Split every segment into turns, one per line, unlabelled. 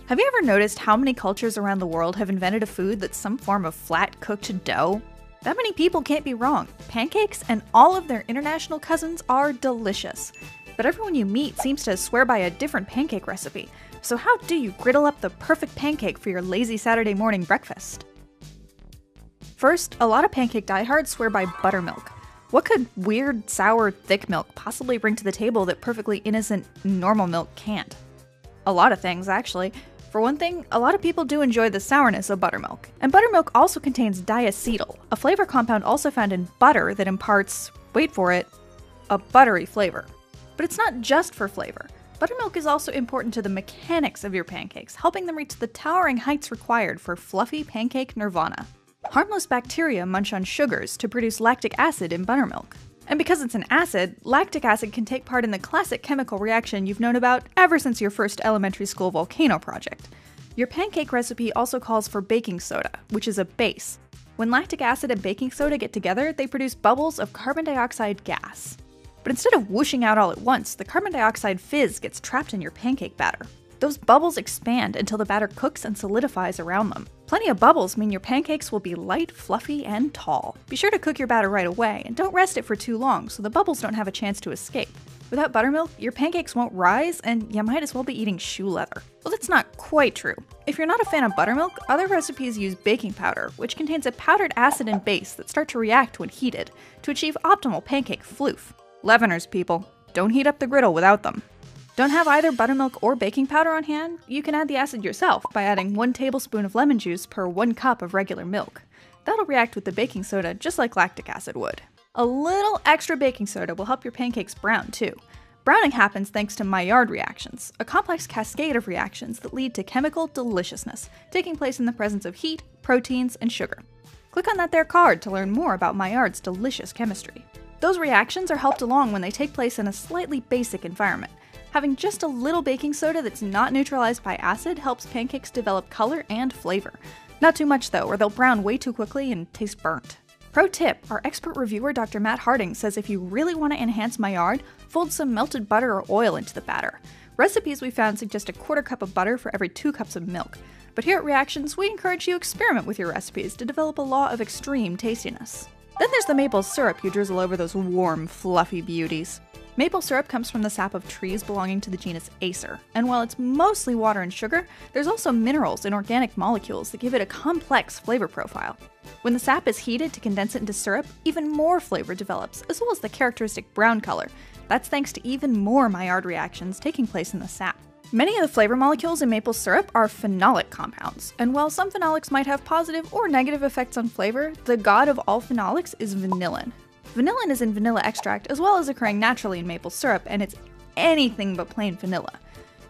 Have you ever noticed how many cultures around the world have invented a food that's some form of flat cooked dough? That many people can't be wrong. Pancakes and all of their international cousins are delicious. But everyone you meet seems to swear by a different pancake recipe. So how do you griddle up the perfect pancake for your lazy Saturday morning breakfast? First, a lot of pancake diehards swear by buttermilk. What could weird, sour, thick milk possibly bring to the table that perfectly innocent, normal milk can't? A lot of things, actually. For one thing, a lot of people do enjoy the sourness of buttermilk. And buttermilk also contains diacetyl, a flavor compound also found in butter that imparts, wait for it, a buttery flavor. But it's not just for flavor. Buttermilk is also important to the mechanics of your pancakes, helping them reach the towering heights required for fluffy pancake nirvana. Harmless bacteria munch on sugars to produce lactic acid in buttermilk. And because it's an acid, lactic acid can take part in the classic chemical reaction you've known about ever since your first elementary school volcano project. Your pancake recipe also calls for baking soda, which is a base. When lactic acid and baking soda get together, they produce bubbles of carbon dioxide gas. But instead of whooshing out all at once, the carbon dioxide fizz gets trapped in your pancake batter. Those bubbles expand until the batter cooks and solidifies around them. Plenty of bubbles mean your pancakes will be light, fluffy, and tall. Be sure to cook your batter right away, and don't rest it for too long so the bubbles don't have a chance to escape. Without buttermilk, your pancakes won't rise, and you might as well be eating shoe leather. Well, that's not quite true. If you're not a fan of buttermilk, other recipes use baking powder, which contains a powdered acid and base that start to react when heated, to achieve optimal pancake floof. Leaveners, people. Don't heat up the griddle without them. Don't have either buttermilk or baking powder on hand? You can add the acid yourself by adding 1 tablespoon of lemon juice per 1 cup of regular milk. That'll react with the baking soda just like lactic acid would. A little extra baking soda will help your pancakes brown too. Browning happens thanks to Maillard reactions, a complex cascade of reactions that lead to chemical deliciousness, taking place in the presence of heat, proteins, and sugar. Click on that there card to learn more about Maillard's delicious chemistry. Those reactions are helped along when they take place in a slightly basic environment. Having just a little baking soda that's not neutralized by acid helps pancakes develop color and flavor. Not too much though, or they'll brown way too quickly and taste burnt. Pro tip, our expert reviewer Dr. Matt Harding says if you really want to enhance Maillard, fold some melted butter or oil into the batter. Recipes we found suggest a 1/4 cup of butter for every 2 cups of milk. But here at Reactions, we encourage you to experiment with your recipes to develop a law of extreme tastiness. Then there's the maple syrup you drizzle over those warm, fluffy beauties. Maple syrup comes from the sap of trees belonging to the genus Acer, and while it's mostly water and sugar, there's also minerals and organic molecules that give it a complex flavor profile. When the sap is heated to condense it into syrup, even more flavor develops, as well as the characteristic brown color. That's thanks to even more Maillard reactions taking place in the sap. Many of the flavor molecules in maple syrup are phenolic compounds, and while some phenolics might have positive or negative effects on flavor, the god of all phenolics is vanillin. Vanillin is in vanilla extract as well as occurring naturally in maple syrup, and it's anything but plain vanilla.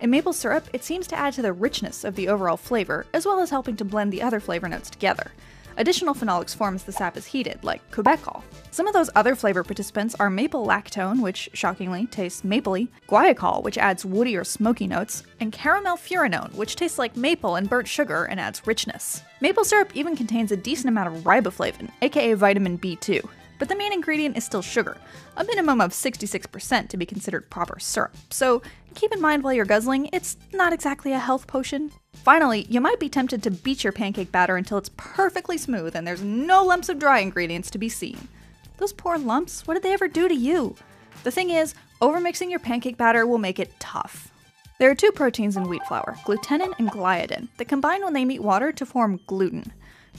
In maple syrup, it seems to add to the richness of the overall flavor, as well as helping to blend the other flavor notes together. Additional phenolics form as the sap is heated, like cubecol. Some of those other flavor participants are maple lactone, which shockingly tastes mapley, guaiacol, which adds woody or smoky notes, and caramel furanone, which tastes like maple and burnt sugar and adds richness. Maple syrup even contains a decent amount of riboflavin, aka vitamin B2. But the main ingredient is still sugar, a minimum of 66% to be considered proper syrup. So keep in mind while you're guzzling, it's not exactly a health potion. Finally, you might be tempted to beat your pancake batter until it's perfectly smooth and there's no lumps of dry ingredients to be seen. Those poor lumps, what did they ever do to you? The thing is, overmixing your pancake batter will make it tough. There are 2 proteins in wheat flour, glutenin and gliadin, that combine when they meet water to form gluten.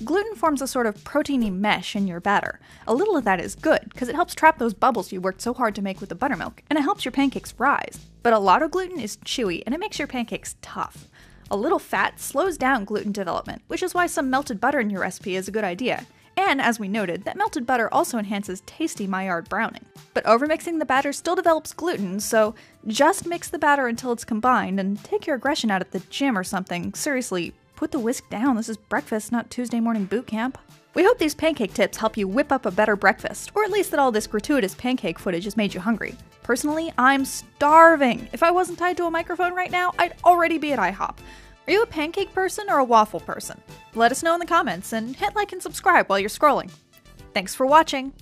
Gluten forms a sort of proteiny mesh in your batter. A little of that is good, because it helps trap those bubbles you worked so hard to make with the buttermilk, and it helps your pancakes rise. But a lot of gluten is chewy, and it makes your pancakes tough. A little fat slows down gluten development, which is why some melted butter in your recipe is a good idea. And as we noted, that melted butter also enhances tasty Maillard browning. But overmixing the batter still develops gluten, so just mix the batter until it's combined, and take your aggression out at the gym or something. Seriously, put the whisk down, this is breakfast, not Tuesday morning boot camp. We hope these pancake tips help you whip up a better breakfast, or at least that all this gratuitous pancake footage has made you hungry. Personally, I'm starving. If I wasn't tied to a microphone right now, I'd already be at IHOP. Are you a pancake person or a waffle person? Let us know in the comments, and hit like and subscribe while you're scrolling. Thanks for watching!